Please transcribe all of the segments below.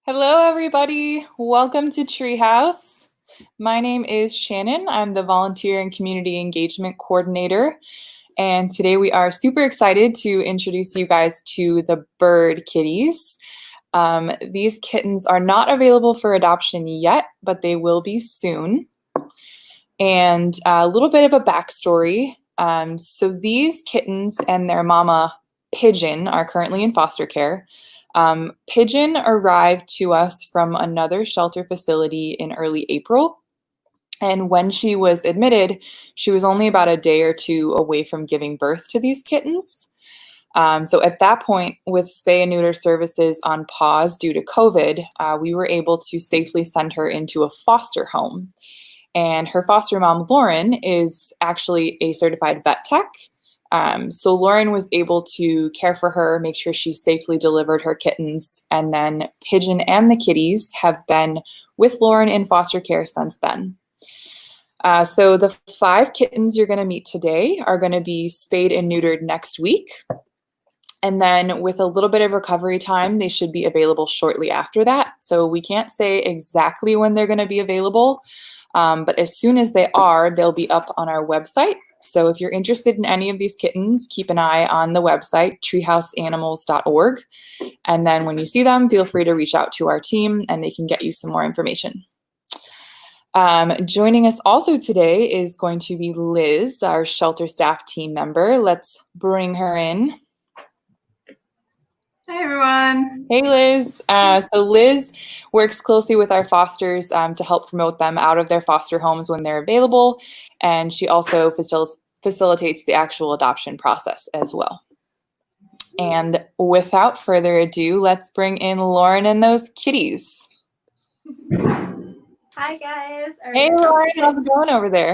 Hello, everybody. Welcome to Treehouse. My name is Shannon. I'm the Volunteer and Community Engagement Coordinator. And today we are super excited to introduce you guys to the bird kitties. These kittens are not available for adoption yet, but they will be soon. And a little bit of a backstory. So these kittens and their mama, Pigeon, are currently in foster care. Pigeon arrived to us from another shelter facility in early April. And when she was admitted, she was only about a day or two away from giving birth to these kittens. So at that point, with spay and neuter services on pause due to COVID, we were able to safely send her into a foster home. And her foster mom, Lauren, is actually a certified vet tech. So Lauren was able to care for her, make sure she safely delivered her kittens, and then Pigeon and the kitties have been with Lauren in foster care since then. So the 5 kittens you're going to meet today are going to be spayed and neutered next week. And then with a little bit of recovery time, they should be available shortly after that. So we can't say exactly when they're going to be available, but as soon as they are, they'll be up on our website. So if you're interested in any of these kittens, keep an eye on the website, treehouseanimals.org. And then when you see them, feel free to reach out to our team and they can get you some more information. Joining us also today is going to be Liz, our shelter staff team member. Let's bring her in. Hi, everyone. Hey, Liz. So Liz works closely with our fosters to help promote them out of their foster homes when they're available. And she also facilitates the actual adoption process as well. And without further ado, let's bring in Lauren and those kitties. Hi, guys. Hey, Lauren. How's it going over there?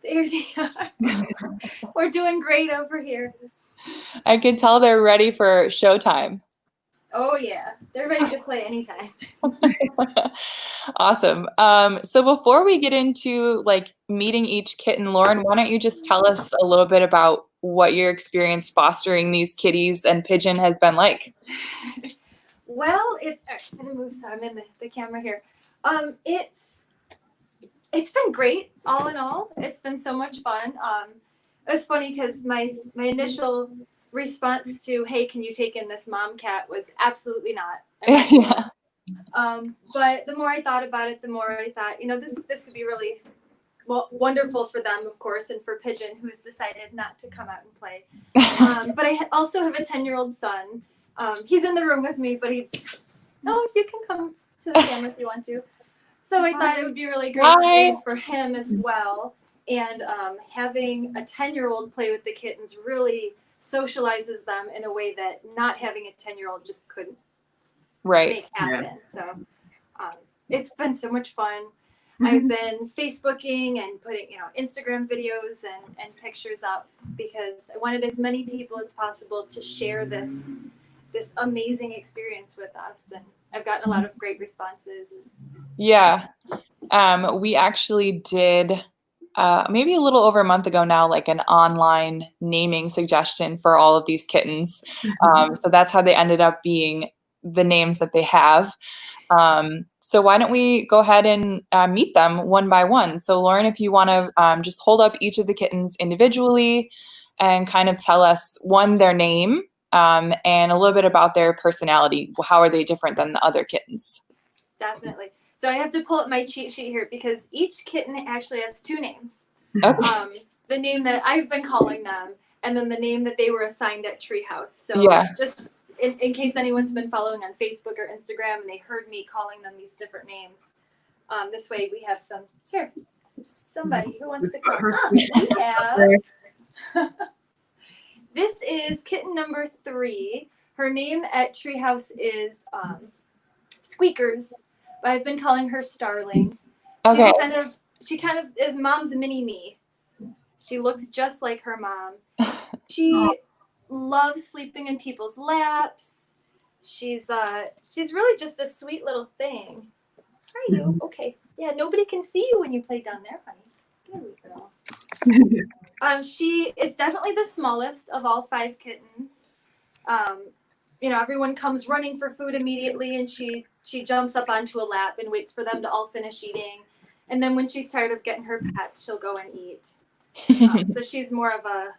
There they are. We're doing great over here. I can tell they're ready for showtime. Oh, yeah. They're ready to play anytime. Awesome. So before we get into meeting each kitten, Lauren, why don't you just tell us a little bit about what your experience fostering these kitties and Pigeon has been like? Well, I'm gonna move so I'm in the camera here. It's been great, all in all. It's been so much fun. It was funny because my initial response to, hey, can you take in this mom cat, was absolutely not. Yeah. But the more I thought about it, the more I thought, this could be really wonderful for them, of course, and for Pigeon, who's decided not to come out and play. But I also have a 10-year-old son. He's in the room with me, but you can come to the camera if you want to. So I thought it would be a really great experience for him as well. And having a 10-year-old play with the kittens really socializes them in a way that not having a 10-year-old just couldn't make happen. Yeah. So it's been so much fun. Mm-hmm. I've been Facebooking and putting, Instagram videos and pictures up because I wanted as many people as possible to share this amazing experience with us. And I've gotten a lot of great responses. Yeah. We actually did maybe a little over a month ago now, an online naming suggestion for all of these kittens. So that's how they ended up being the names that they have. So why don't we go ahead and meet them one by one. So Lauren, if you want to just hold up each of the kittens individually and kind of tell us, one, their name, and a little bit about their personality. How are they different than the other kittens? Definitely. So I have to pull up my cheat sheet here because each kitten actually has 2 names. Okay. The name that I've been calling them, and then the name that they were assigned at Treehouse. So just in case anyone's been following on Facebook or Instagram and they heard me calling them these different names. This way we have somebody who wants to come up. We have this is kitten number 3. Her name at Treehouse is Squeakers, but I've been calling her Starling. Okay. She kind of is mom's mini me. She looks just like her mom. She loves sleeping in people's laps. She's really just a sweet little thing. Are you? Okay. Yeah, nobody can see you when you play down there, honey. Good girl. She is definitely the smallest of all 5 kittens. everyone comes running for food immediately, and she jumps up onto a lap and waits for them to all finish eating. And then when she's tired of getting her pets, she'll go and eat. So she's more of a,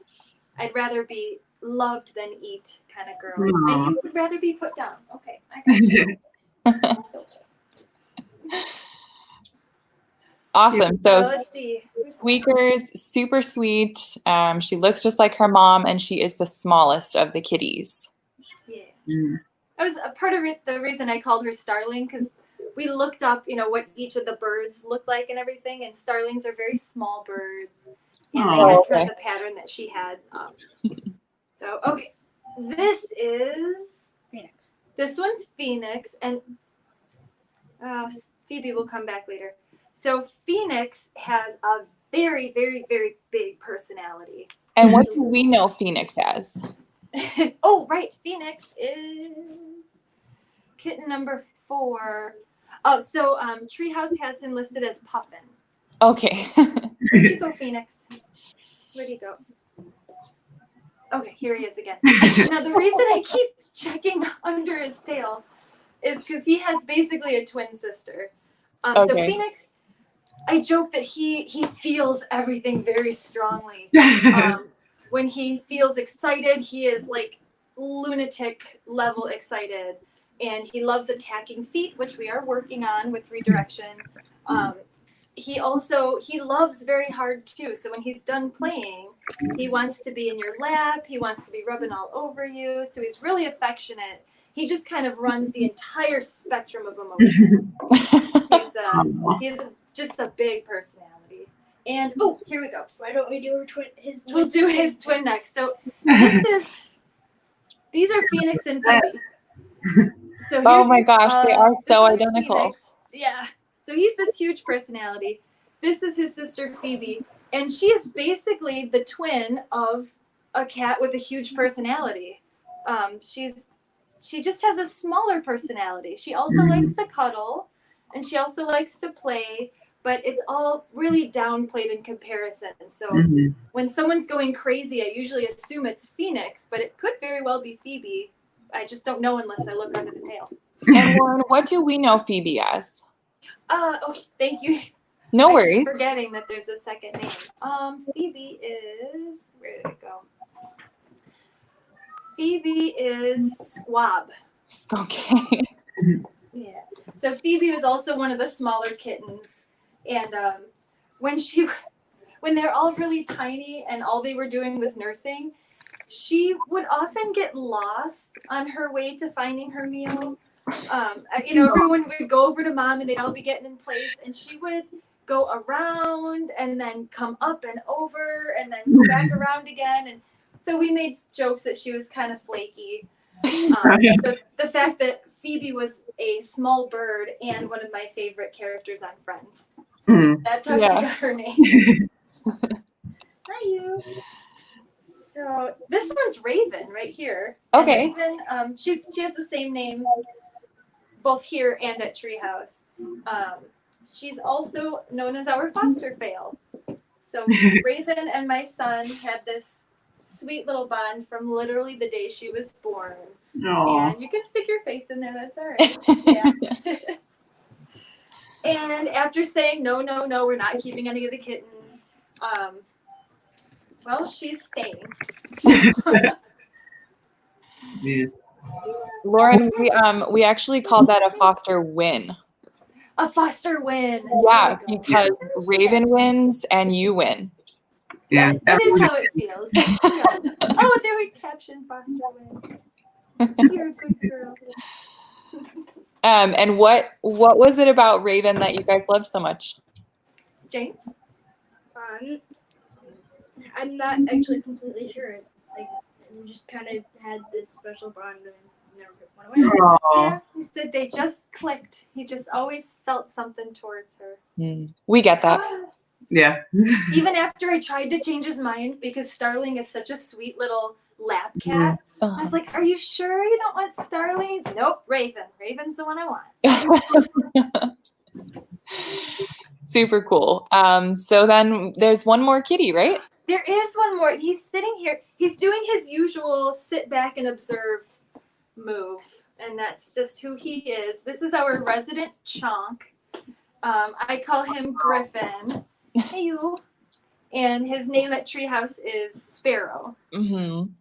I'd rather be loved than eat kind of girl. Aww. And you would rather be put down. Okay, I got you. That's okay. Awesome. So let's see. Squeakers, super sweet. She looks just like her mom, and she is the smallest of the kitties. Yeah. Mm. That was a part of the reason I called her Starling, because we looked up, what each of the birds look like and everything, and starlings are very small birds, and they had kind of the pattern that she had. So, okay, this is Phoenix. This one's Phoenix, and Phoebe will come back later. So Phoenix has a very, very, very big personality. And what do we know Phoenix as? Oh, right. Phoenix is kitten number 4. Oh, so Treehouse has him listed as Puffin. Okay. Where'd you go, Phoenix? Where'd he go? Okay, here he is again. Now, the reason I keep checking under his tail is because he has basically a twin sister. So Phoenix, I joke that he feels everything very strongly. When he feels excited, he is like lunatic level excited, and he loves attacking feet, which we are working on with redirection. He loves very hard too. So when he's done playing, he wants to be in your lap. He wants to be rubbing all over you. So he's really affectionate. He just kind of runs the entire spectrum of emotion. He's just a big personality. And here we go. Why don't we do his twin? We'll do his twin next. So these are Phoenix and Phoebe. So oh my gosh, they are so identical. Phoenix. Yeah. So he's this huge personality. This is his sister Phoebe, and she is basically the twin of a cat with a huge personality. She just has a smaller personality. She also likes to cuddle, and she also likes to play, but it's all really downplayed in comparison. So when someone's going crazy, I usually assume it's Phoenix, but it could very well be Phoebe. I just don't know unless I look under the tail. And Lauren, what do we know Phoebe as? Okay, thank you. No I worries. keep forgetting that there's a second name. Phoebe is, where did it go? Phoebe is Squab. Okay. Yeah. So Phoebe was also one of the smaller kittens, and when they're all really tiny and all they were doing was nursing, she would often get lost on her way to finding her meal. Everyone would go over to mom and they'd all be getting in place, and she would go around and then come up and over and then go back around again. And so we made jokes that she was kind of flaky. So the fact that Phoebe was a small bird and one of my favorite characters on Friends. That's how she got her name. Hi, you. So this one's Raven right here. Okay. And Raven, she has the same name both here and at Treehouse. She's also known as our foster fail. So Raven and my son had this sweet little bond from literally the day she was born. Aww. And you can stick your face in there, that's all right. Yeah. And after saying, no, we're not keeping any of the kittens, well, she's staying. So. Yeah. Lauren, we actually called that a foster win. A foster win. Yeah, because Raven wins and you win. Yeah, that is how it feels. Oh, there we caption foster win. You're a good girl. And what was it about Raven that you guys loved so much? James? I'm not actually completely sure. Like, we just kind of had this special bond and never went away. Yeah, he said they just clicked. He just always felt something towards her. We get that. Yeah. Even after I tried to change his mind, because Starling is such a sweet little lap cat, I was like, are you sure you don't want Starling? Nope, Raven. Raven's the one I want. Super cool. So then there's one more kitty, right? There is one more. He's sitting here. He's doing his usual sit back and observe move, and that's just who he is. This is our resident chonk. I call him Griffin. Hey, you. And his name at Treehouse is Sparrow. Mm-hmm.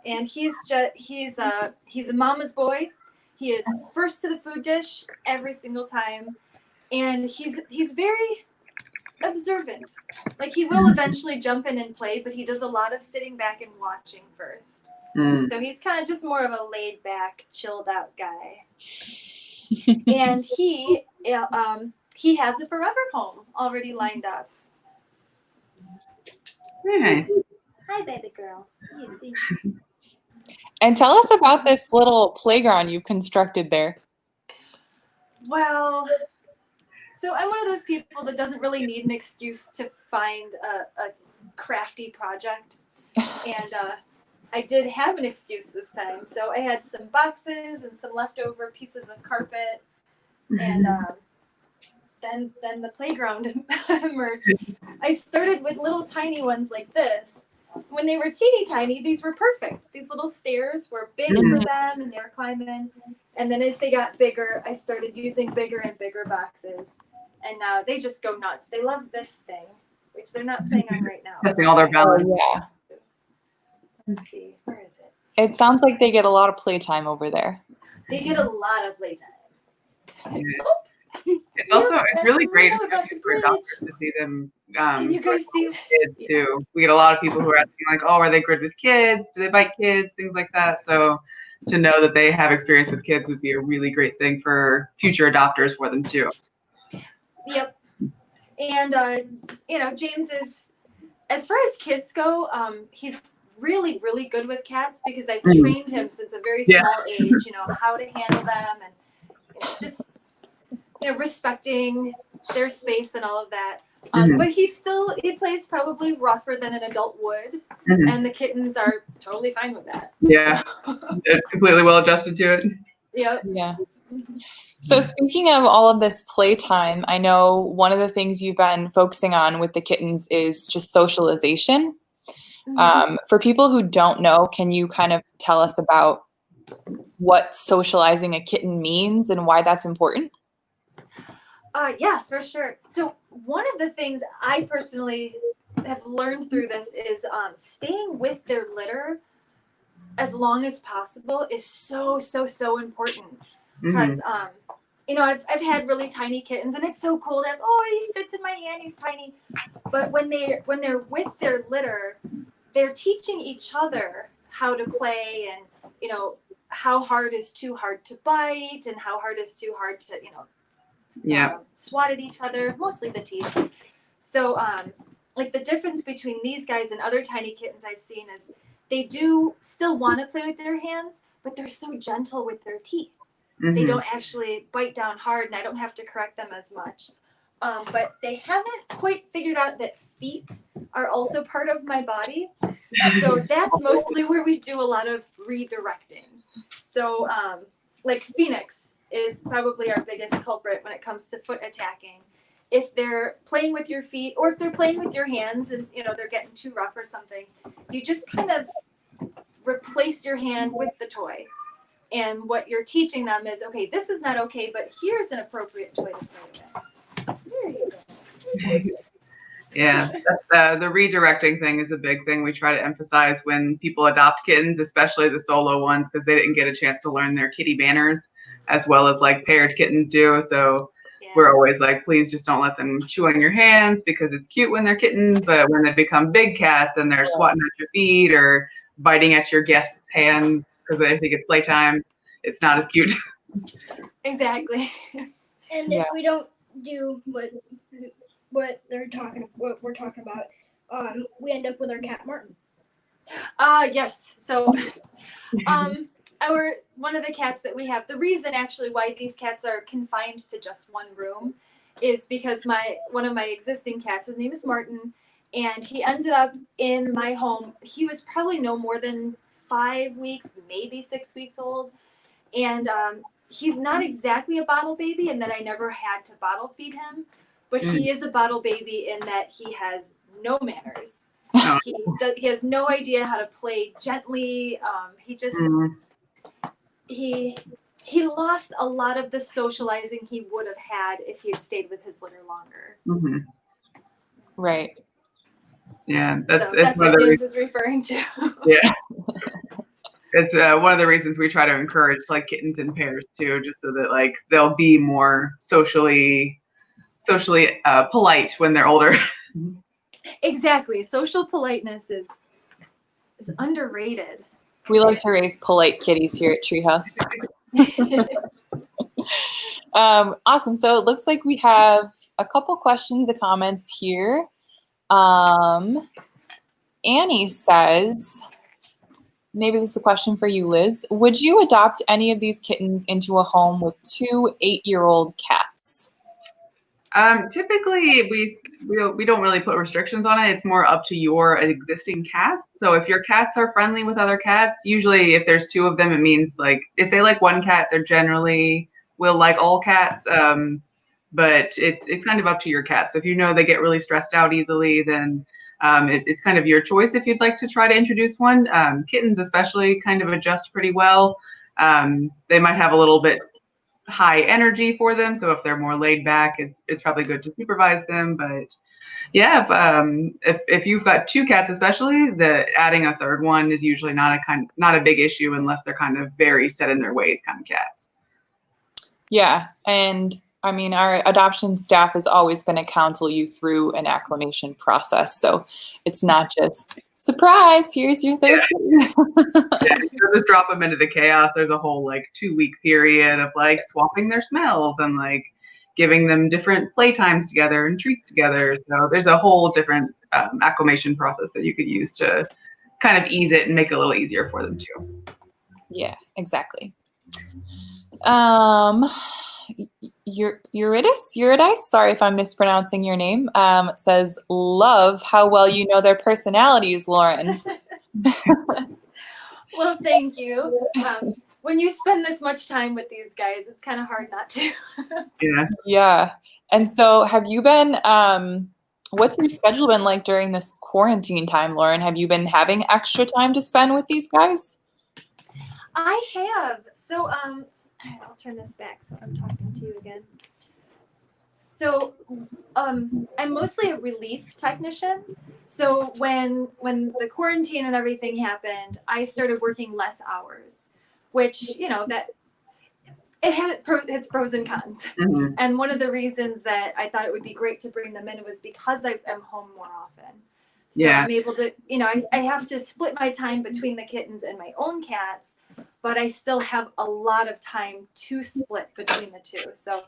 And he's a mama's boy. He is first to the food dish every single time, and he's very observant. Like, he will eventually jump in and play, but he does a lot of sitting back and watching first. So he's kind of just more of a laid back, chilled out guy. And he has a forever home already lined up. Very nice. Hi, baby girl. Easy. And tell us about this little playground you've constructed there. Well, so I'm one of those people that doesn't really need an excuse to find a crafty project. And I did have an excuse this time. So I had some boxes and some leftover pieces of carpet. And then the playground emerged. I started with little tiny ones like this. When they were teeny tiny, these were perfect. These little stairs were big for them, and they were climbing. And then as they got bigger, I started using bigger and bigger boxes. And now they just go nuts. They love this thing, which they're not playing on right now. Testing all their balance. Yeah. Let's see, where is it? It sounds like they get a lot of playtime over there. They get a lot of playtime. It's also it's really great for adopters to see them. Can you guys see this? Kids too. We get a lot of people who are asking like, "Oh, are they good with kids? Do they bite kids? Things like that." So to know that they have experience with kids would be a really great thing for future adopters for them too. Yep. And James is, as far as kids go, he's really, really good with cats because I've trained him since a very small age. How to handle them and just respecting their space and all of that. But he plays probably rougher than an adult would, and the kittens are totally fine with that. Yeah, they're completely well adjusted to it. Yep. Yeah. So speaking of all of this playtime, I know one of the things you've been focusing on with the kittens is just socialization. For people who don't know, can you kind of tell us about what socializing a kitten means and why that's important? Yeah, for sure. So one of the things I personally have learned through this is staying with their litter as long as possible is so important. Because I've had really tiny kittens, and it's so cool to have. Oh, he fits in my hand. He's tiny. But when they're with their litter, they're teaching each other how to play, and how hard is too hard to bite, and how hard is too hard to swat at each other. Mostly the teeth. So like the difference between these guys and other tiny kittens I've seen is they do still want to play with their hands, but they're so gentle with their teeth. They don't actually bite down hard, and I don't have to correct them as much. But they haven't quite figured out that feet are also part of my body. So that's mostly where we do a lot of redirecting. So like Phoenix is probably our biggest culprit when it comes to foot attacking. If they're playing with your feet, or if they're playing with your hands and they're getting too rough or something, you just kind of replace your hand with the toy. And what you're teaching them is, okay, this is not okay, but here's an appropriate toy to play with. There you go. Yeah, the redirecting thing is a big thing we try to emphasize when people adopt kittens, especially the solo ones, because they didn't get a chance to learn their kitty manners as well as like paired kittens do. So we're always like, please just don't let them chew on your hands, because it's cute when they're kittens, but when they become big cats and they're swatting at your feet or biting at your guest's hand because they think it's playtime, it's not as cute. Exactly. And if we don't do what we're talking about, we end up with our cat Martin. Yes. So one of the cats that we have, the reason actually why these cats are confined to just one room is because one of my existing cats, his name is Martin, and he ended up in my home. He was probably no more than 5 weeks, maybe 6 weeks old. And he's not exactly a bottle baby in that I never had to bottle feed him, but he is a bottle baby in that he has no manners. He has no idea how to play gently. He just he lost a lot of the socializing he would have had if he had stayed with his litter longer. Mm-hmm. Right. Yeah, That's what James is referring to. Yeah. It's one of the reasons we try to encourage like kittens in pairs too, just so that like they'll be more socially polite when they're older. Exactly. Social politeness is underrated. We like to raise polite kitties here at Treehouse. Awesome. So it looks like we have a couple questions and comments here. Annie says, maybe this is a question for you, Liz. Would you adopt any of these kittens into a home with 2 8-year-old cats? Typically, we don't really put restrictions on it. It's more up to your existing cats. So if your cats are friendly with other cats, usually if there's 2 of them, it means like if they like one cat, they're generally will like all cats. But it's kind of up to your cats. If you know they get really stressed out easily, then it's kind of your choice if you'd like to try to introduce one. Kittens especially kind of adjust pretty well. They might have a little bit high energy for them, so if they're more laid back, it's probably good to supervise them. But yeah, if you've got 2 cats especially, adding a 3rd one is usually not a big issue unless they're kind of very set in their ways kind of cats. Yeah, and I mean, our adoption staff is always going to counsel you through an acclimation process. So it's not just, surprise, here's your 3rd kitten. Yeah, you don't just drop them into the chaos. There's a whole like 2-week period of like swapping their smells and like giving them different playtimes together and treats together. So there's a whole different acclimation process that you could use to kind of ease it and make it a little easier for them too. Yeah, exactly. Eurydice, sorry if I'm mispronouncing your name, says, love how well you know their personalities, Lauren. Well, thank you. When you spend this much time with these guys, it's kind of hard not to. Yeah. And so have you been, what's your schedule been like during this quarantine time, Lauren? Have you been having extra time to spend with these guys? I have. So, I'll turn this back so I'm talking to you again. So, I'm mostly a relief technician. So when the quarantine and everything happened, I started working less hours, which, you know, that it had its pros and cons. Mm-hmm. And one of the reasons that I thought it would be great to bring them in was because I am home more often. So Yeah. I'm able to, you know, I have to split my time between the kittens and my own cats, but I still have a lot of time to split between the 2. So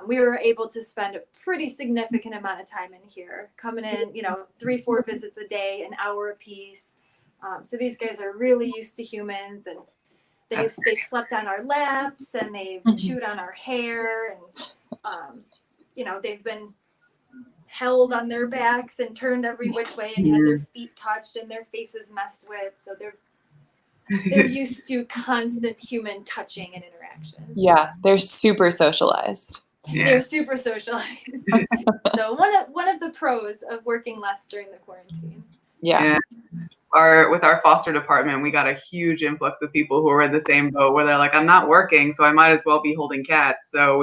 we were able to spend a pretty significant amount of time in here, coming in, you know, 3-4 visits a day, an hour apiece. So these guys are really used to humans, and they've slept on our laps, and they've chewed on our hair, and you know, they've been held on their backs and turned every which way and had their feet touched and their faces messed with. So they're used to constant human touching and interaction. Yeah, they're super socialized. Yeah. They're super socialized. So one of the pros of working less during the quarantine. Yeah. With our foster department, we got a huge influx of people who are in the same boat where they're like, I'm not working, so I might as well be holding cats. So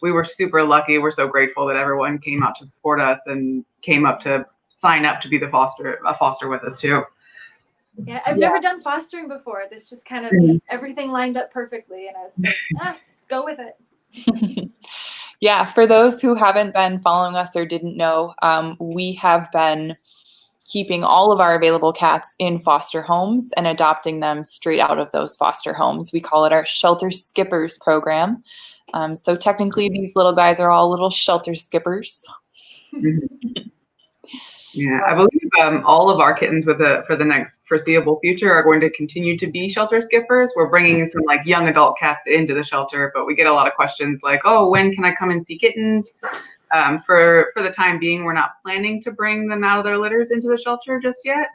we were super lucky. We're so grateful that everyone came out to support us and came up to sign up to be a foster with us too. Yeah, I've never done fostering before. This just kind of everything lined up perfectly, and I was like, go with it. Yeah, for those who haven't been following us or didn't know, we have been keeping all of our available cats in foster homes and adopting them straight out of those foster homes. We call it our Shelter Skippers program. So technically, these little guys are all little shelter skippers. Yeah, I believe all of our kittens for the next foreseeable future are going to continue to be shelter skippers. We're bringing some like young adult cats into the shelter, but we get a lot of questions like, oh, when can I come and see kittens? For the time being, we're not planning to bring them out of their litters into the shelter just yet.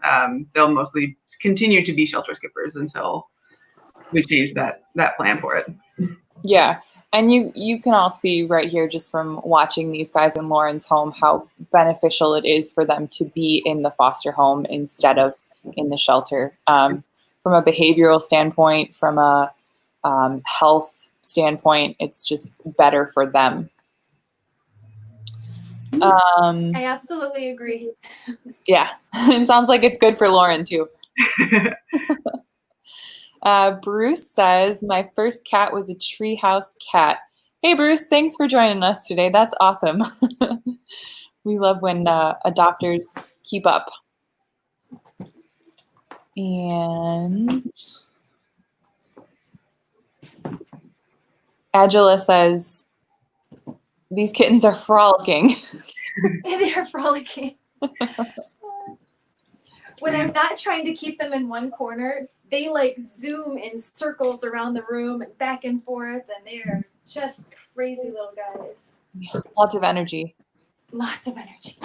They'll mostly continue to be shelter skippers until we change that plan for it. Yeah. And you can all see right here just from watching these guys in Lauren's home how beneficial it is for them to be in the foster home instead of in the shelter. From a behavioral standpoint, from a health standpoint, it's just better for them. I absolutely agree. Yeah, it sounds like it's good for Lauren too. Bruce says, my first cat was a treehouse cat. Hey, Bruce, thanks for joining us today. That's awesome. We love when adopters keep up. And Angela says, these kittens are frolicking. They're frolicking. When I'm not trying to keep them in one corner, they like zoom in circles around the room and back and forth, and they are just crazy little guys. Lots of energy. Lots of energy.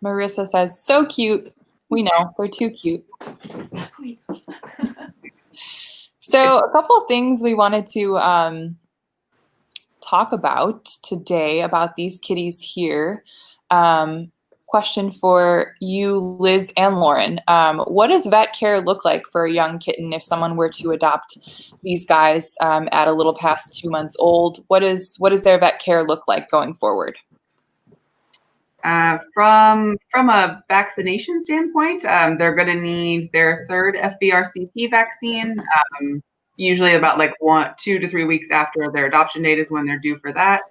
Marissa says, so cute. We know, they're too cute. So a couple of things we wanted to talk about today about these kitties here. Question for you, Liz and Lauren. What does vet care look like for a young kitten if someone were to adopt these guys at a little past 2 months old? What does their vet care look like going forward? From a vaccination standpoint, they're going to need their third FBRCP vaccine. Usually about like 2 to 3 weeks after their adoption date is when they're due for that.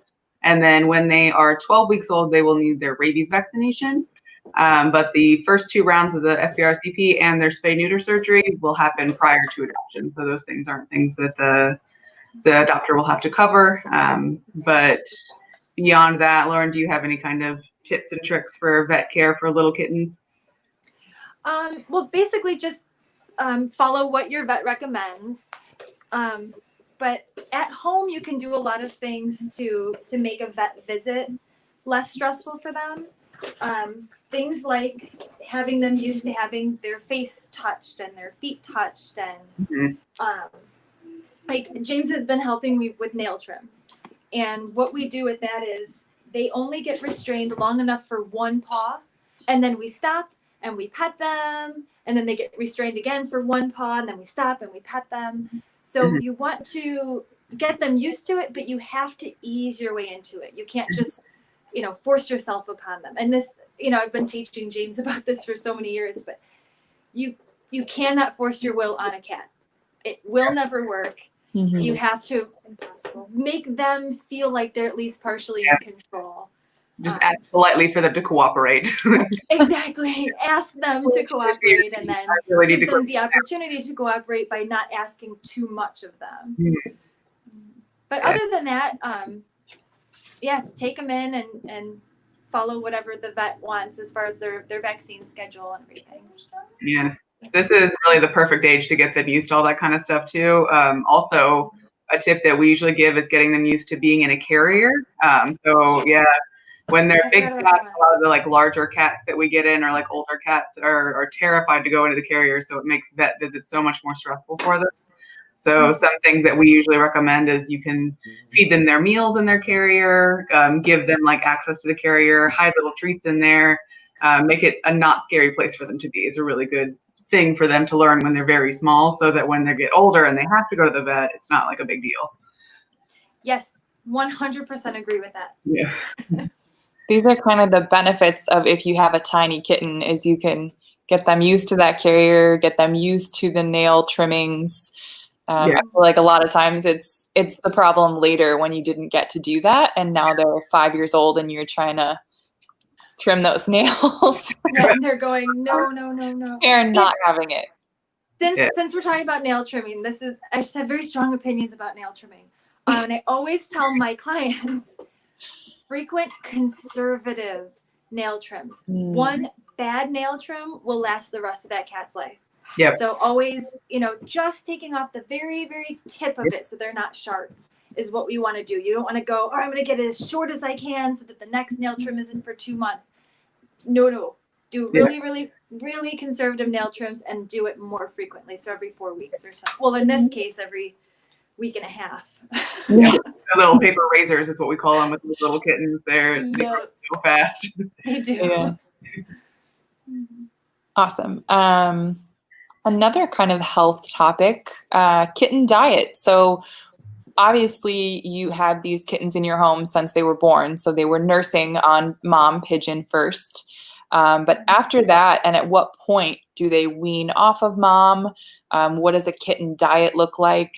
And then when they are 12 weeks old, they will need their rabies vaccination. But the first 2 rounds of the FBRCP and their spay-neuter surgery will happen prior to adoption. So those things aren't things that the adopter will have to cover. But beyond that, Lauren, do you have any kind of tips and tricks for vet care for little kittens? Well, basically just follow what your vet recommends. But at home, you can do a lot of things to make a vet visit less stressful for them. Things like having them used to having their face touched and their feet touched, and like James has been helping me with nail trims. And what we do with that is they only get restrained long enough for one paw, and then we stop and we pet them, and then they get restrained again for one paw, and then we stop and we pet them. So you want to get them used to it, but you have to ease your way into it. You can't just, force yourself upon them. And this, I've been teaching James about this for so many years, but you cannot force your will on a cat. It will never work. Mm-hmm. You have to make them feel like they're at least partially in control. Just ask politely for them to cooperate. Exactly. Ask them to cooperate, and then give them the opportunity to cooperate by not asking too much of them. Mm-hmm. But other than that, take them in and follow whatever the vet wants as far as their vaccine schedule and everything. Yeah. This is really the perfect age to get them used to all that kind of stuff too. Also, a tip that we usually give is getting them used to being in a carrier. When they're big cats, a lot of the larger cats that we get in or older cats are terrified to go into the carrier, so it makes vet visits so much more stressful for them. So some things that we usually recommend is you can feed them their meals in their carrier, give them access to the carrier, hide little treats in there, make it a not scary place for them to be is a really good thing for them to learn when they're very small, so that when they get older and they have to go to the vet, it's not like a big deal. Yes, 100% agree with that. Yeah. These are kind of the benefits of if you have a tiny kitten, is you can get them used to that carrier, get them used to the nail trimmings. I feel like a lot of times it's the problem later when you didn't get to do that, and now they're 5 years old and you're trying to trim those nails. And they're going, no. They're not having it. Since we're talking about nail trimming, I just have very strong opinions about nail trimming. And I always tell my clients, frequent conservative nail trims. One bad nail trim will last the rest of that cat's life. Yep. So always, just taking off the very, very tip of it so they're not sharp is what we want to do. You don't want to go, I'm going to get it as short as I can so that the next nail trim isn't for 2 months. No. Do really, really, really conservative nail trims and do it more frequently. So every 4 weeks or so. Well, in this case, every week and a half. Yeah. The little paper razors is what we call them with these little kittens. They grow so fast. They do. Yeah. Awesome. Another kind of health topic, kitten diet. So obviously you had these kittens in your home since they were born, so they were nursing on mom Pigeon first. But after that, and at what point do they wean off of mom? What does a kitten diet look like?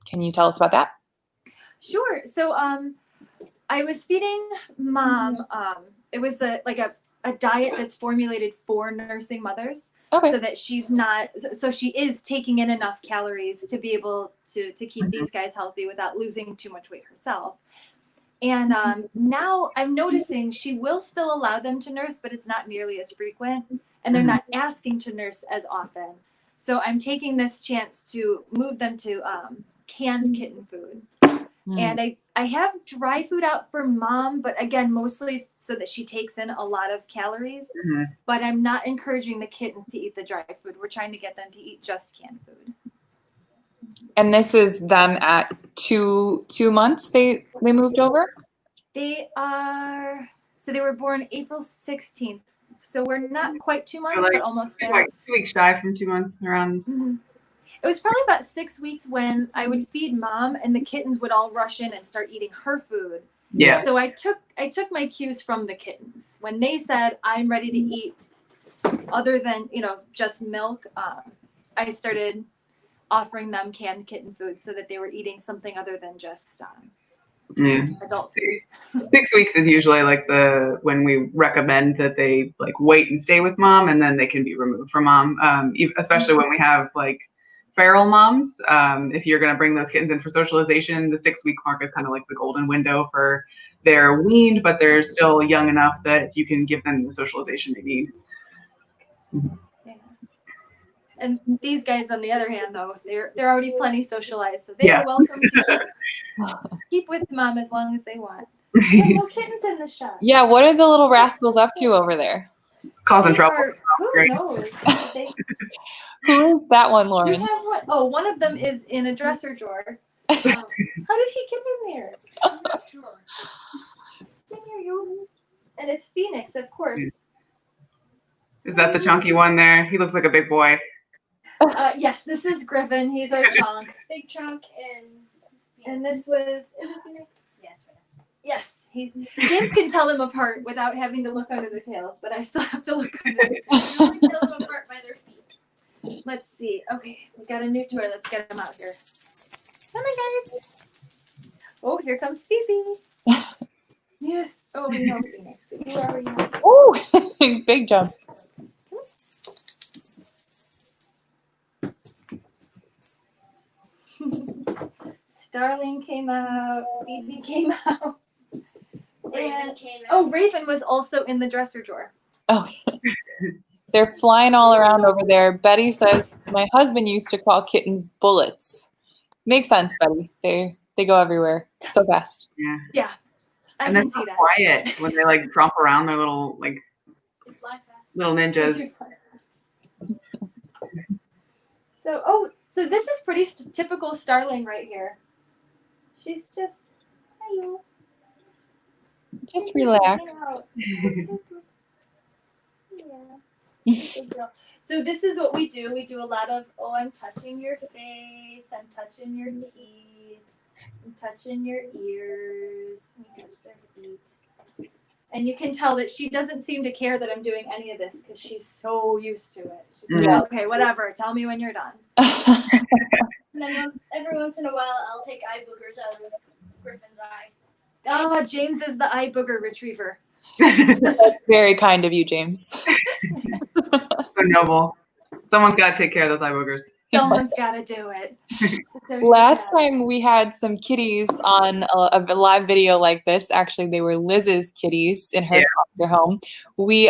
Can you tell us about that? Sure. So I was feeding mom. It was a diet that's formulated for nursing mothers, Okay. so that she's not. So she is taking in enough calories to be able to keep these guys healthy without losing too much weight herself. And now I'm noticing she will still allow them to nurse, but it's not nearly as frequent, and they're not asking to nurse as often. So I'm taking this chance to move them to canned kitten food. And I have dry food out for mom, but again, mostly so that she takes in a lot of calories. But I'm not encouraging the kittens to eat the dry food. We're trying to get them to eat just canned food. And this is them at two months they moved over? They were born April 16th. So we're not quite 2 months, but almost there. Like 2 weeks shy from 2 months around. It was probably about 6 weeks when I would feed mom and the kittens would all rush in and start eating her food. Yeah. So I took my cues from the kittens. When they said, I'm ready to eat other than, just milk, I started offering them canned kitten food so that they were eating something other than just adult food. 6 weeks is usually like when we recommend that they like wait and stay with mom, and then they can be removed from mom. Especially when we have like feral moms. If you're going to bring those kittens in for socialization, the 6 week mark is kind of like the golden window for they're weaned, but they're still young enough that you can give them the socialization they need. And these guys, on the other hand, though, they're already plenty socialized, so they are welcome to keep with mom as long as they want. There's no kittens in the shop. Yeah, what are the little rascals up to over there? Causing trouble. Who knows? Who is that one, Lauren? One of them is in a dresser drawer. How did he get in there? I'm not sure. And it's Phoenix, of course. Is that the chunky one there? He looks like a big boy. Yes, this is Griffin. He's our chunk. Big chunk and this was, is it Phoenix? Yes. James can tell them apart without having to look under their tails, but I still have to look under their tails. You only tell them apart by their feet. Let's see. Okay, we got a new toy. Let's get them out here. Come on, guys. Oh, here comes Phoebe. Yes. Oh, we know Phoenix. You already know. Oh, big jump. Starling came out. Phoebe came out. Raven came out. Raven was also in the dresser drawer. Oh, they're flying all around over there. Betty says, my husband used to call kittens bullets. Makes sense, Betty. They go everywhere so fast. Yeah. I and can then see so that. quiet when they like tromp around their little little ninjas. So this is pretty typical Starling right here. She's just, hello. Just relax. Yeah. So this is what we do. We do a lot of, I'm touching your face, I'm touching your teeth, I'm touching your ears, we touch their feet. And you can tell that she doesn't seem to care that I'm doing any of this because she's so used to it. She's like, okay, whatever, tell me when you're done. And then every once in a while, I'll take eye boogers out of Griffin's eye. Oh, James is the eye booger retriever. That's very kind of you, James. So noble. Someone's got to take care of those eye boogers. Someone's got to do it. Last time we had some kitties on a live video like this. Actually, they were Liz's kitties in her foster home. We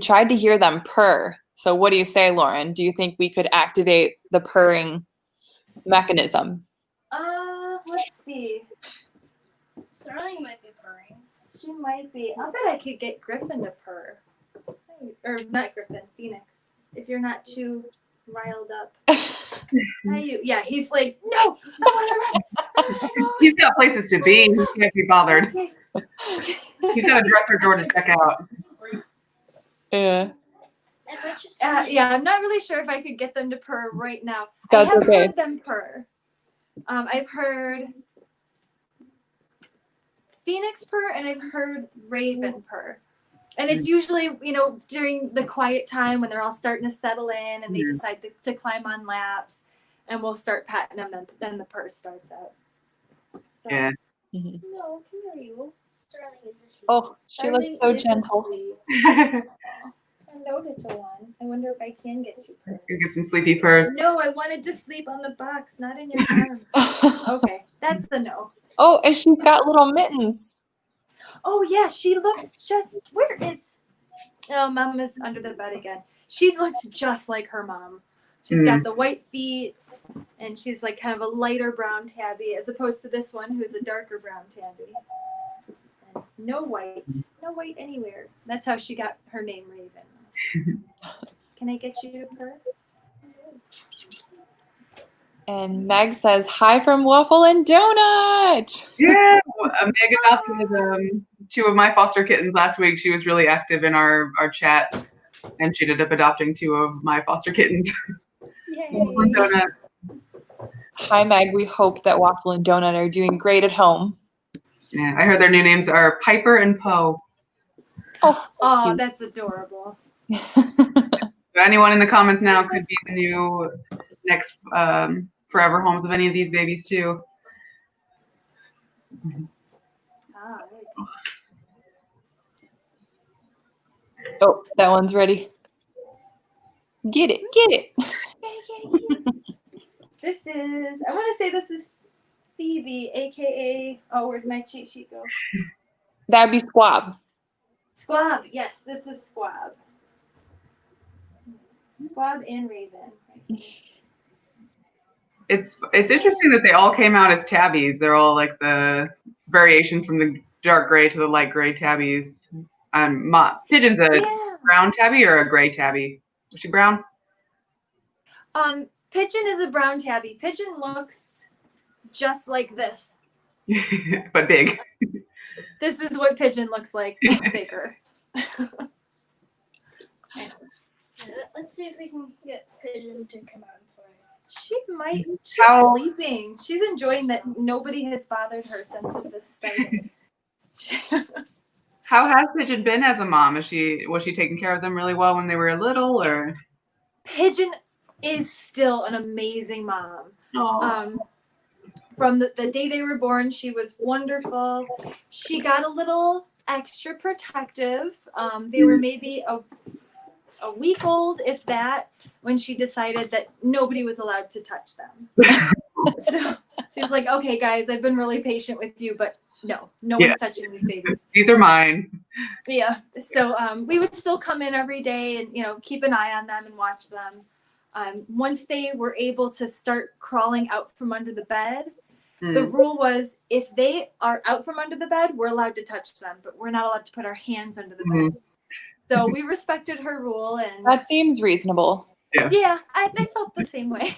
tried to hear them purr. So what do you say, Lauren? Do you think we could activate the purring mechanism? Let's see. Starling might be purring. She might be. I'll bet I could get Griffin to purr. Or not Griffin, Phoenix. If you're not too riled up. Yeah, he's like, no, I want to run. He's got places to be. He can't be bothered. Okay. He's got a dresser door to check out. Yeah. Yeah, I'm not really sure if I could get them to purr right now. That's I have okay. heard them purr. I've heard Phoenix purr and I've heard Raven purr. And it's usually, during the quiet time when they're all starting to settle in and they decide to climb on laps, and we'll start patting them, then the purr starts out. So, Yeah. No, come here, you. Starling is asleep. Oh, she looks Starling so is gentle. asleep. Hello, little one. I wonder if I can get you purr. You get some sleepy purrs. No, I wanted to sleep on the box, not in your arms. Okay, that's the no. Oh, and she's got little mittens. Oh yeah, she looks just. Where is? Oh, Mom is under the bed again. She looks just like her mom. She's got the white feet, and she's like kind of a lighter brown tabby, as opposed to this one who's a darker brown tabby. And no white anywhere. That's how she got her name, Raven. Can I get you to purr? And Meg says, hi from Waffle and Donut. Yeah, Meg adopted 2 of my foster kittens last week. She was really active in our chat, and she ended up adopting 2 of my foster kittens. Yay! Hi, Meg. We hope that Waffle and Donut are doing great at home. Yeah, I heard their new names are Piper and Poe. Oh, that's adorable. So anyone in the comments now could be the new next forever homes of any of these babies too. Oh, that one's ready. Get it, get it. This is, I want to say this is Phoebe, aka, oh, where'd my cheat sheet go? That'd be Squab. Squab, yes, this is Squab. Squab and Raven. It's interesting that they all came out as tabbies. They're all like the variations from the dark gray to the light gray tabbies. Pigeon's a brown tabby or a gray tabby? Was she brown? Pigeon is a brown tabby. Pigeon looks just like this. But big. This is what Pigeon looks like, just bigger. Let's see if we can get Pigeon to come out and play. She might. She's sleeping. She's enjoying that nobody has bothered her since this started. How has Pigeon been as a mom? Was she taking care of them really well when they were little, or? Pigeon is still an amazing mom. From the day they were born, she was wonderful. She got a little extra protective. They were maybe a week old, if that, when she decided that nobody was allowed to touch them. So she's like, okay, guys, I've been really patient with you, but no one's touching these babies. These are mine. Yeah. So we would still come in every day and, keep an eye on them and watch them. Once they were able to start crawling out from under the bed, the rule was if they are out from under the bed, we're allowed to touch them, but we're not allowed to put our hands under the bed. So we respected her rule. And that seems reasonable. Yeah, I felt the same way.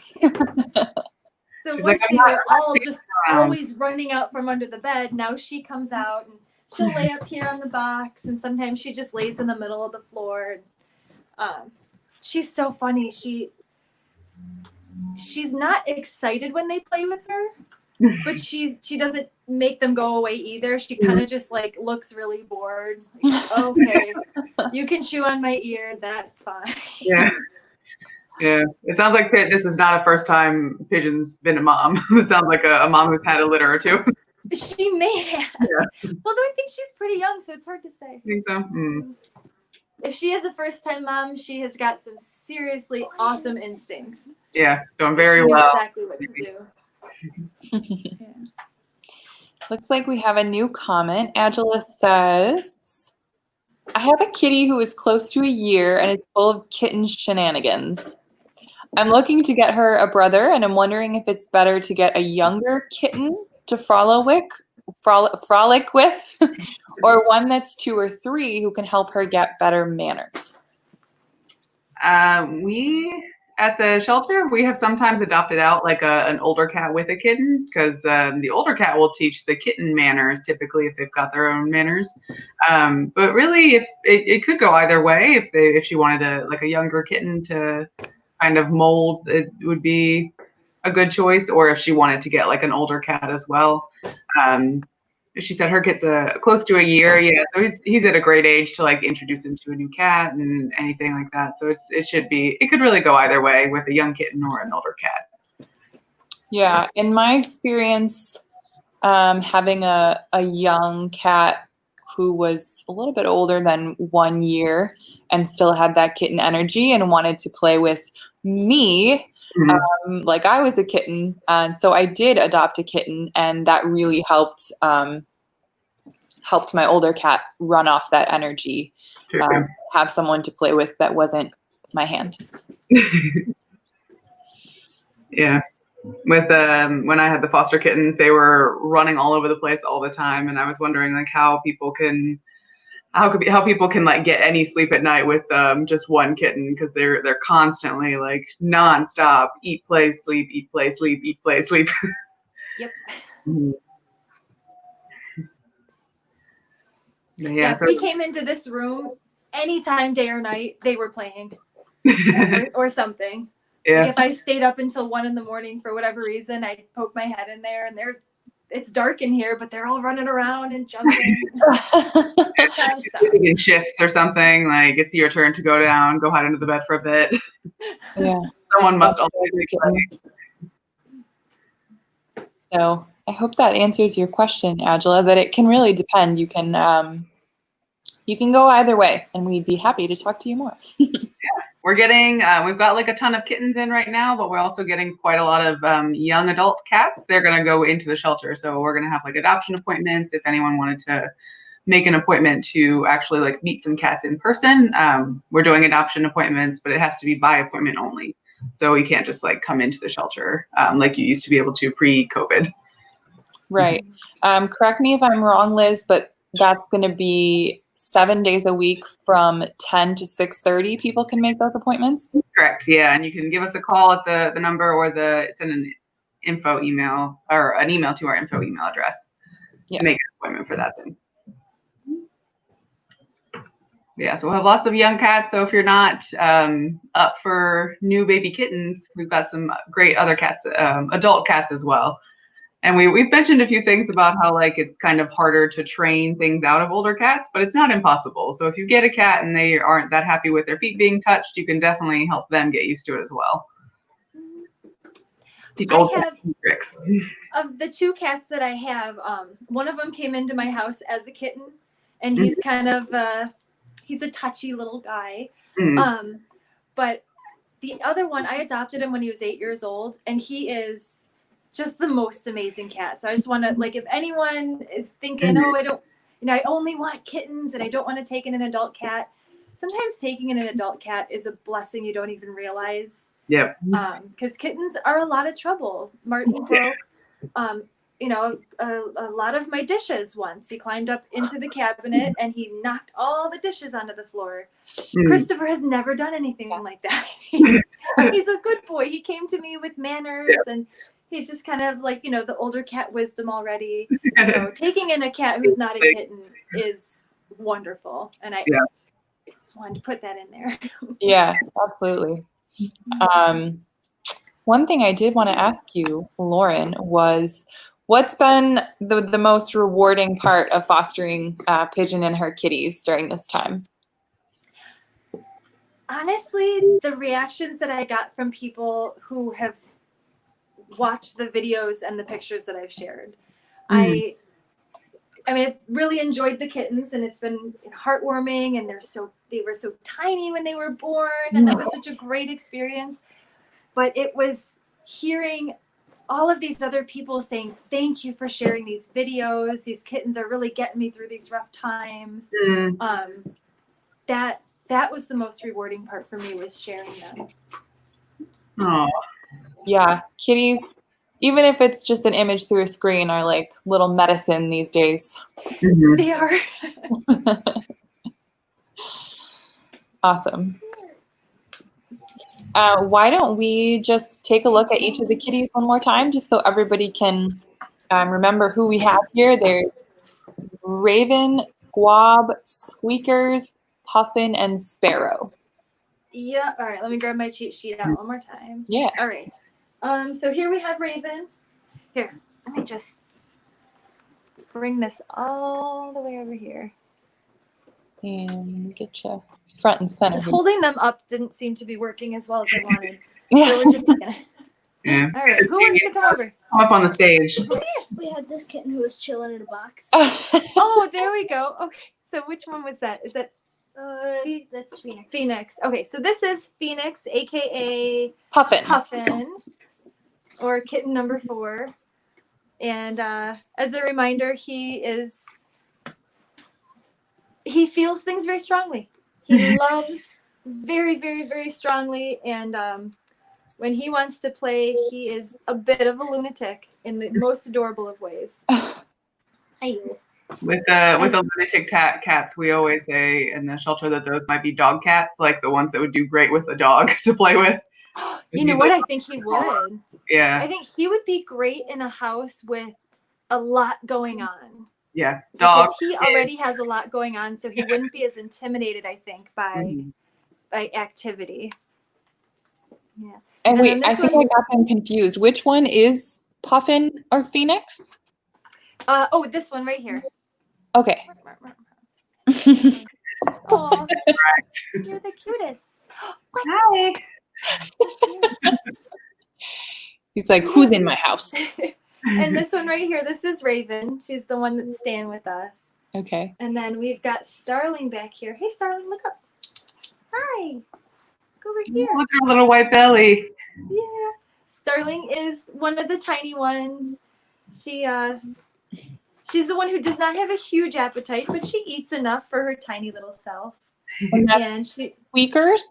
So once they were all just always running out from under the bed, now she comes out and she'll lay up here on the box, and sometimes she just lays in the middle of the floor. And, she's so funny. She's not excited when they play with her, but she doesn't make them go away either. She kind of just like looks really bored. Like, okay, you can chew on my ear. That's fine. Yeah. Yeah, it sounds like this is not a first time Pigeon's been a mom. It sounds like a mom who's had a litter or 2. She may have. Yeah. Although I think she's pretty young, so it's hard to say. I think so. If she is a first time mom, she has got some seriously awesome instincts. Yeah, doing very she well. Knows exactly what to do. Looks like we have a new comment. Angela says, I have a kitty who is close to a year and is full of kitten shenanigans. I'm looking to get her a brother, and I'm wondering if it's better to get a younger kitten to frolic with, or one that's 2 or 3 who can help her get better manners. at the shelter, we have sometimes adopted out like an older cat with a kitten because the older cat will teach the kitten manners typically if they've got their own manners. But really, if it could go either way. If she wanted a younger kitten to kind of mold, it would be a good choice. Or if she wanted to get like an older cat as well. She said her kit's close to a year. Yeah, so he's at a great age to like introduce him to a new cat and anything like that. So it could really go either way with a young kitten or an older cat. Yeah, in my experience, having a young cat who was a little bit older than 1 year and still had that kitten energy and wanted to play with me, like I was a kitten. And so I did adopt a kitten, and that really helped my older cat run off that energy, have someone to play with that wasn't my hand. Yeah. With when I had the foster kittens, they were running all over the place all the time, and I was wondering like how people can like get any sleep at night with just one kitten, because they're constantly like nonstop eat, play, sleep, eat, play, sleep, eat, play, sleep. Yep. Yeah, if we came into this room anytime, day or night, they were playing or something. Yeah. Like if I stayed up until 1 a.m. for whatever reason, I'd poke my head in there, and it's dark in here, but they're all running around and jumping. In shifts or something, like it's your turn to go hide under the bed for a bit. Yeah. Someone must always be playing. So I hope that answers your question, Angela, that it can really depend. You can go either way, and we'd be happy to talk to you more. We're getting, we've got like a ton of kittens in right now, but we're also getting quite a lot of young adult cats. They're going to go into the shelter. So we're going to have like adoption appointments. If anyone wanted to make an appointment to actually like meet some cats in person, we're doing adoption appointments, but it has to be by appointment only. So you can't just like come into the shelter like you used to be able to pre-COVID. Right. Correct me if I'm wrong, Liz, but that's going to be 7 days a week from 10 to 6:30. People can make those appointments. Correct. Yeah, and you can give us a call at the number, or send an info email or an email to our info email address to make an appointment for that then. Yeah, so we'll have lots of young cats. So if you're not up for new baby kittens, we've got some great other cats, adult cats as well. And we've mentioned a few things about how like it's kind of harder to train things out of older cats, but it's not impossible. So if you get a cat and they aren't that happy with their feet being touched, you can definitely help them get used to it as well. Tricks. Of the 2 cats that I have, one of them came into my house as a kitten, and he's kind of he's a touchy little guy. But the other one, I adopted him when he was 8 years old, and he is just the most amazing cat. So I just want to, like, if anyone is thinking, I only want kittens and I don't want to take in an adult cat, sometimes taking in an adult cat is a blessing you don't even realize. Yep. Because kittens are a lot of trouble. Martin broke, a lot of my dishes once. He climbed up into the cabinet and he knocked all the dishes onto the floor. Christopher has never done anything like that. He's a good boy. He came to me with manners, and he's just kind of like, the older cat wisdom already. So taking in a cat who's not a kitten is wonderful. And I just wanted to put that in there. Yeah, absolutely. One thing I did want to ask you, Lauren, was what's been the most rewarding part of fostering Pigeon and her kitties during this time? Honestly, the reactions that I got from people who have watched the videos and the pictures that I've shared. I mean, I've really enjoyed the kittens, and it's been heartwarming, and they were so tiny when they were born, and that was such a great experience. But it was hearing all of these other people saying, thank you for sharing these videos. These kittens are really getting me through these rough times. That was the most rewarding part for me, was sharing them. Oh. Yeah, kitties, even if it's just an image through a screen, are like little medicine these days. They are. Awesome. Why don't we just take a look at each of the kitties one more time, just so everybody can remember who we have here. There's Raven, Squab, Squeakers, Puffin, and Sparrow. Yeah. All right. Let me grab my cheat sheet out one more time. Yeah. All right. So here we have Raven. Here, let me just bring this all the way over here. And get you front and center. Because holding them up didn't seem to be working as well as I wanted. So we're just gonna. Yeah. All right. Who wants to come over? Come up on the stage. We had this kitten who was chilling in a box. Oh, there we go. Okay. So which one was that? Is that That's Phoenix. Phoenix? Okay. So this is Phoenix, aka Puffin. Puffin, or kitten number 4. And as a reminder, he feels things very strongly. He loves very, very, very strongly. And when he wants to play, he is a bit of a lunatic in the most adorable of ways. With the lunatic cats, we always say in the shelter that those might be dog cats, like the ones that would do great with a dog to play with. You know what? I think he would. Yeah. I think he would be great in a house with a lot going on. Yeah. Dog. Because he already has a lot going on, so he wouldn't be as intimidated, I think, by activity. Yeah. And wait, I think I got them confused. Which one is Puffin or Phoenix? Oh, this one right here. Okay. Oh, you're the cutest. What? Hi. He's like, who's in my house? And this one right here, this is Raven. She's the one that's staying with us. Okay. And then we've got Starling back here. Hey, Starling, look up. Hi. Go over here. Look at her little white belly. Yeah. Starling is one of the tiny ones. She's the one who does not have a huge appetite, but she eats enough for her tiny little self. And she Squeakers?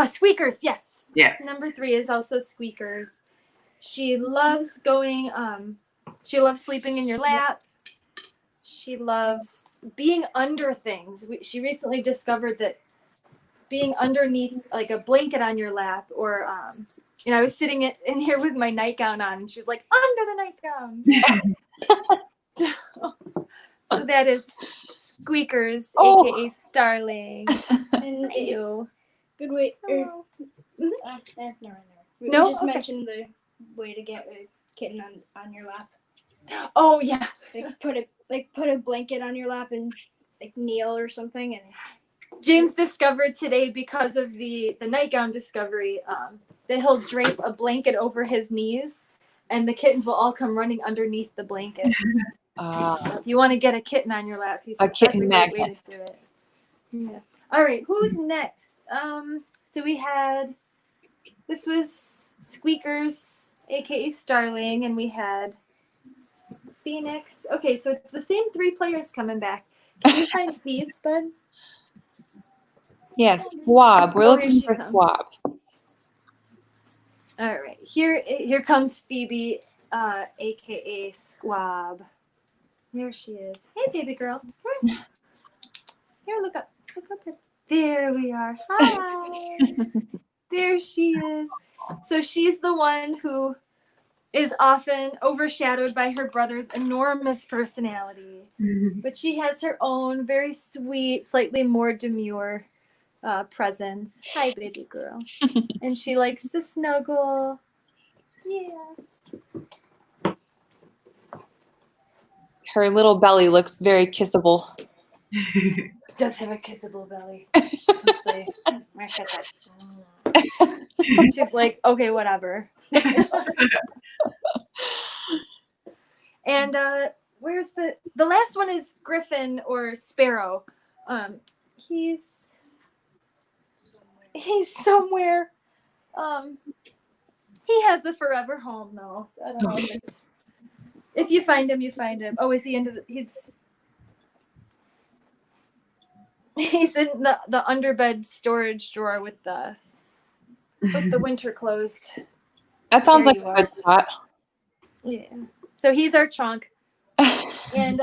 Squeakers, yes. Yeah. Number 3 is also Squeakers. She loves going, she loves sleeping in your lap. She loves being under things. She recently discovered that being underneath like a blanket on your lap, or, I was sitting in here with my nightgown on, and she was like, under the nightgown. So that is Squeakers, aka Starling. And Ew. good way. Oh. Never. We No? just Okay. mentioned the way to get a kitten on your lap. Oh yeah. Put a blanket on your lap and kneel or something, and James discovered today, because of the nightgown discovery, that he'll drape a blanket over his knees, and the kittens will all come running underneath the blanket. So if you want to get a kitten on your lap, he's A kitten that's a great way magnet. to do it. Yeah. All right, who's next? So we had, this was Squeakers, aka Starling, and we had Phoenix. Okay, so it's the same 3 players coming back. Can you find Thieves, bud? Yes, Squab. We're Oh, looking here she for comes. Squab. All right, here comes Phoebe, aka Squab. There she is. Hey, baby girl. Here, look up. Look up. There we are. Hi. There she is. So she's the one who is often overshadowed by her brother's enormous personality. But she has her own very sweet, slightly more demure presence. Hi, baby girl. And she likes to snuggle. Yeah. Her little belly looks very kissable. She does have a kissable belly. Let's see. She's like, okay, whatever. And where's the last one is Griffin or Sparrow. He's somewhere. He has a forever home though. So I don't know if you find him, you find him. Oh, is he into he's in the underbed storage drawer with the winter clothes. That sounds There like you a good spot. Yeah. So he's our chunk. And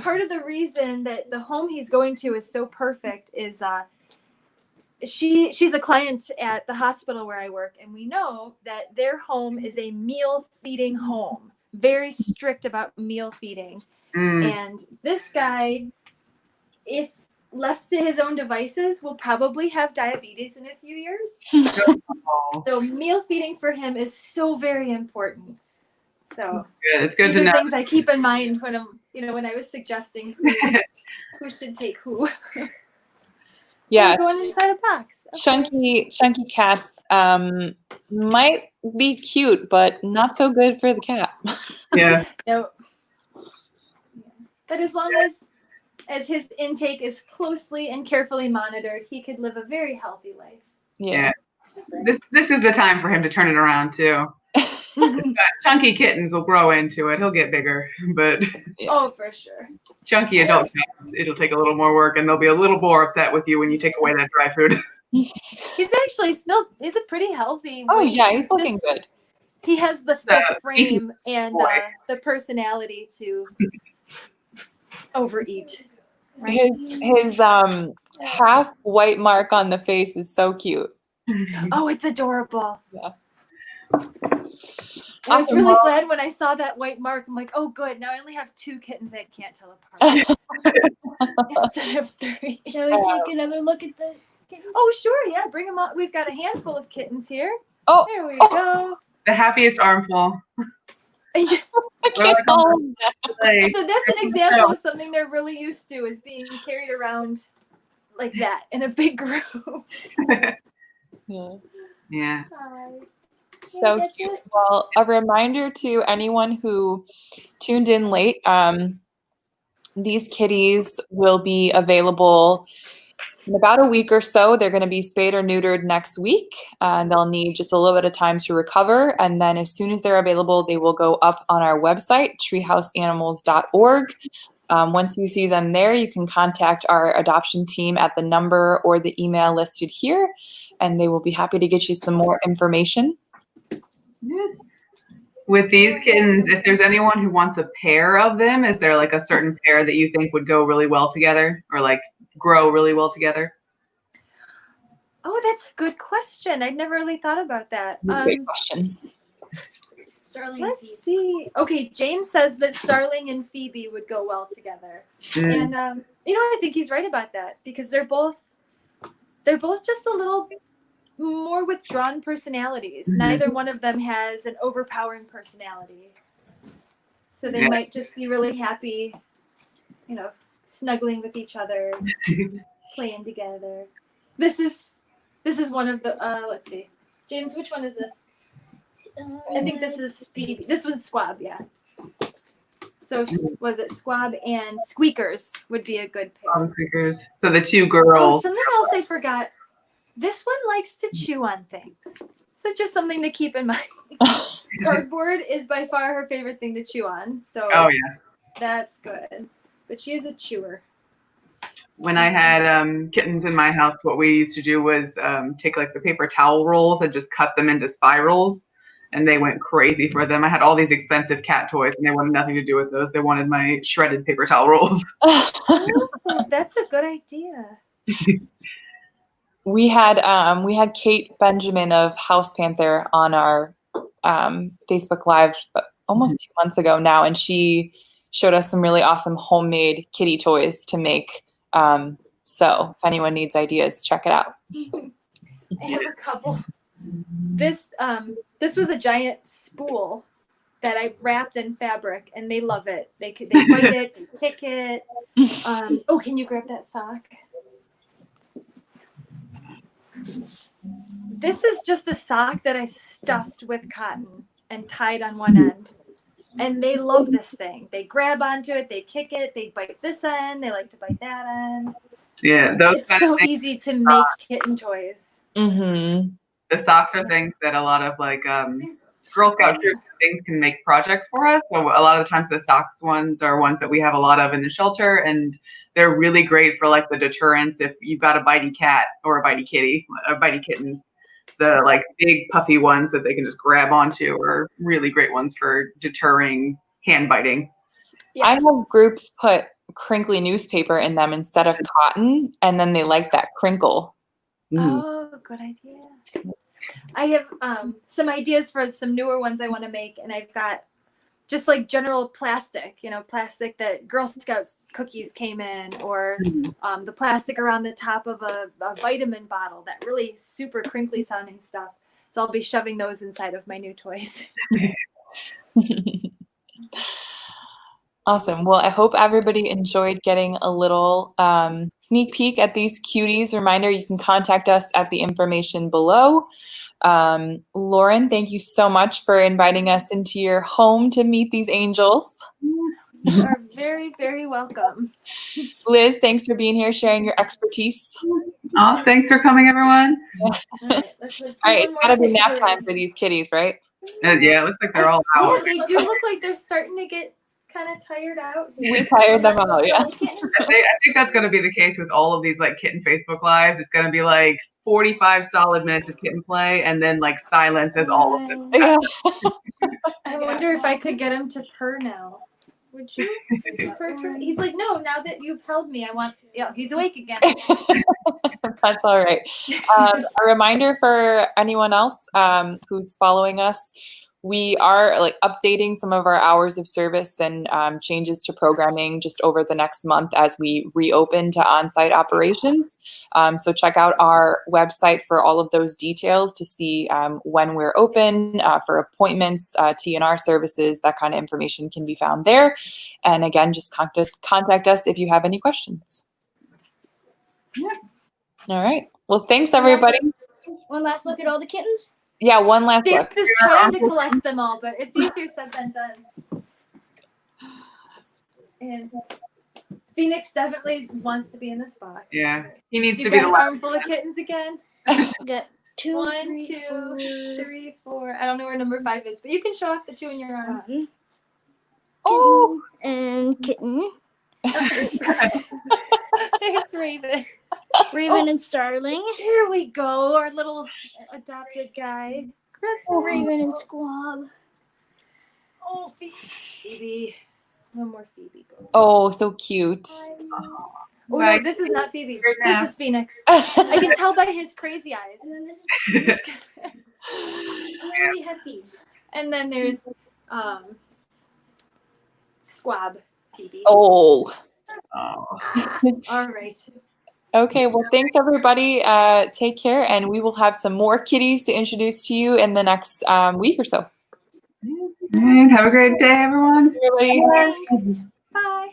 part of the reason that the home he's going to is so perfect is she's a client at the hospital where I work, and we know that their home is a meal feeding home, very strict about meal feeding. And this guy, if left to his own devices, will probably have diabetes in a few years. So meal feeding for him is so very important. So it's good these to are know. things I keep in mind when I'm, when I was suggesting who should take who. Yeah, Going inside a box. chunky cats might be cute, but not so good for the cat. Yeah. No. But as long as his intake is closely and carefully monitored, he could live a very healthy life. Yeah. This is the time for him to turn it around too. Chunky kittens will grow into it. He'll get bigger, but Oh, for sure. chunky adult cats, it'll take a little more work, and they'll be a little more upset with you when you take away that dry food. He's actually he's a pretty healthy. Oh weight. yeah, he's looking good. He has the frame and boy. the personality to overeat. Right? His half white mark on the face is so cute. Oh, it's adorable. Yeah. I was Awesome. really glad when I saw that white mark. I'm like, oh, good. Now I only have 2 kittens I can't tell apart instead of 3. Shall we take another look at the kittens? Oh, sure. Yeah, bring them on. We've got a handful of kittens here. Oh, There we go. The happiest armful. I can't follow that. So that's an example of something they're really used to, is being carried around like that in a big group. Yeah. So cute. Well, a reminder to anyone who tuned in late, these kitties will be available in about a week or so. They're going to be spayed or neutered next week, and they'll need just a little bit of time to recover. And then as soon as they're available, they will go up on our website, treehouseanimals.org. Once you see them there, you can contact our adoption team at the number or the email listed here, and they will be happy to get you some more information. With these kittens, if there's anyone who wants a pair of them, is there like a certain pair that you think would go really well together, or like grow really well together? Oh, that's a good question. I'd never really thought about that. Great question. Starling. Let's see. Okay, James says that Starling and Phoebe would go well together, and I think he's right about that, because they're both just a little more withdrawn personalities. Neither one of them has an overpowering personality, so they might just be really happy, snuggling with each other, playing together. This is one of the. Let's see, James, which one is this? I think this is Phoebe. This was Squab, yeah. So was it Squab and Squeakers would be a good pair. Squeakers. So the 2 Oh, girls. something else I forgot. This one likes to chew on things. So just something to keep in mind. Cardboard is by far her favorite thing to chew on. So that's good. But she is a chewer. When I had kittens in my house, what we used to do was take like the paper towel rolls and just cut them into spirals. And they went crazy for them. I had all these expensive cat toys, and they wanted nothing to do with those. They wanted my shredded paper towel rolls. Oh, that's a good idea. We had Kate Benjamin of House Panther on our Facebook Live almost 2 months ago now, and she showed us some really awesome homemade kitty toys to make. So if anyone needs ideas, check it out. I have a couple. This was a giant spool that I wrapped in fabric, and they love it. They bite it, they kick it. Oh, can you grab that sock? This is just a sock that I stuffed with cotton and tied on one end. And they love this thing. They grab onto it, they kick it, they bite this end, they like to bite that end. Yeah, it's so easy to make kitten toys. Mm-hmm. The socks are things that a lot of like Girl Scout troops and things can make projects for us. So a lot of the times the socks ones are ones that we have a lot of in the shelter, and they're really great for like the deterrence if you've got a bitey cat or a bitey kitty, a bitey kitten. The like big puffy ones that they can just grab onto are really great ones for deterring hand biting. Yeah. I have groups put crinkly newspaper in them instead of cotton, and then they like that crinkle. Oh, good idea. I have some ideas for some newer ones I want to make, and I've got just like general plastic, plastic that Girl Scouts cookies came in, or the plastic around the top of a vitamin bottle, that really super crinkly sounding stuff. So I'll be shoving those inside of my new toys. Awesome. Well, I hope everybody enjoyed getting a little sneak peek at these cuties. Reminder, you can contact us at the information below. Lauren, thank you so much for inviting us into your home to meet these angels. You are very, very welcome. Liz, thanks for being here, sharing your expertise. Oh, thanks for coming, everyone. All right, let's All right, it's gotta be nap time for these kitties, right? Yeah, it looks like they're all out. Yeah, they do look like they're starting to get kind of tired out. We tired them out, yeah. I think that's going to be the case with all of these like kitten Facebook lives. It's going to be like 45 solid minutes of kitten play, and then like silence as all of them. Yeah. I wonder if I could get him to purr now. Would you? Purr? He's like, no, now that you've held me, he's awake again. That's all right. A reminder for anyone else who's following us, we are like updating some of our hours of service and changes to programming just over the next month as we reopen to on-site operations. So check out our website for all of those details to see when we're open for appointments, TNR services, that kind of information can be found there. And again, just contact us if you have any questions. Yeah. All right. Well, thanks everybody. One last look at all the kittens. Yeah, one last Dix look. is trying to collect them all, but it's easier said than done. And Phoenix definitely wants to be in this box. Yeah, he needs You to be got the an last. armful of kittens again? Got 2, 1, 3, 2, 4. 3, 4. I don't know where number 5 is, but you can show off the 2 in your arms. Oh, and kitten, There's Raven. Raven and Starling, Here we go, our little adopted guy. Raven and Squab. Oh, Phoebe. One more Phoebe. Go. Oh, so cute. Oh, no, this is not Phoebe. This is Phoenix. I I can tell by his crazy eyes. And then this is and then we have Thieves. And then there's Squab, Phoebe. Oh. Oh. All right. Okay, well, thanks everybody. Take care, and we will have some more kitties to introduce to you in the next week or so. All right, have a great day, everyone. Everybody. Thanks. Bye.